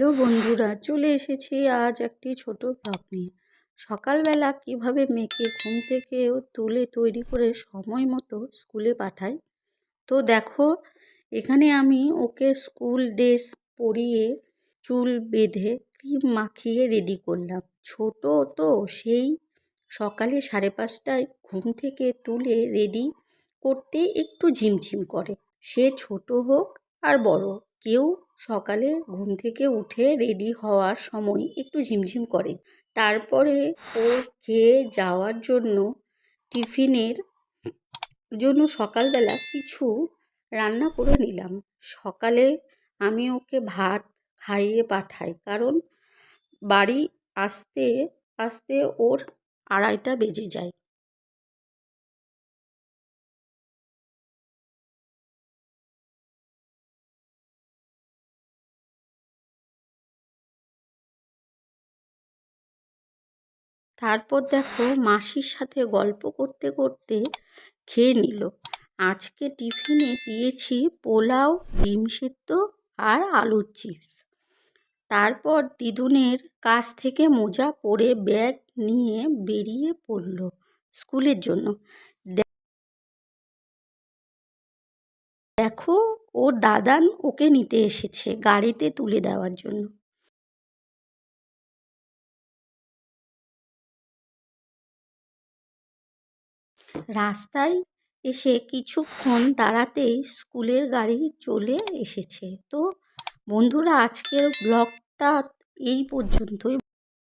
Hello বন্ধুরা, চলে এসেছি আজ একটি ছোট ব্লগ নিয়ে। সকালবেলা কিভাবে মেয়েকে ঘুম থেকে তুলে তৈরি করে সময় মতো স্কুলে পাঠাই। তো দেখো, এখানে আমি ওকে স্কুল ড্রেস পরিয়ে চুল বেঁধে ক্রিম মাখিয়ে রেডি করলাম। ছোট তো, সেই সকালে 5:30টায় ঘুম থেকে তুলে রেডি করতে একটু ঝিমঝিম করে। সে ছোট হোক আর বড়, কেউ সকালে ঘুম থেকে উঠে রেডি হওয়ার সময় একটু ঝিমঝিম করে। তারপরে ও খেয়ে যাওয়ার জন্য টিফিনের জন্য সকালবেলা কিছু রান্না করে নিলাম। সকালে আমি ওকে ভাত খাইয়ে পাঠাই, কারণ বাড়ি আসতে আসতে ওর 2:30টা বেজে যায়। তারপর দেখো, মাসির সাথে গল্প করতে করতে খেয়ে নিল। আজকে টিফিনে দিয়েছি পোলাও, ডিম সিদ্ধ আর আলুর চিপস। তারপর দিদুনের কাছ থেকে মোজা পরে ব্যাগ নিয়ে বেরিয়ে পড়ল স্কুলের জন্য। দেখো, ওর দাদান ওকে নিতে এসেছে গাড়িতে তুলে দেওয়ার জন্য। রাস্তায় এসে কিছুক্ষণ দাঁড়াতেই স্কুলের গাড়ি চলে এসেছে। তো বন্ধুরা, আজকের ব্লগটা এই পর্যন্তই।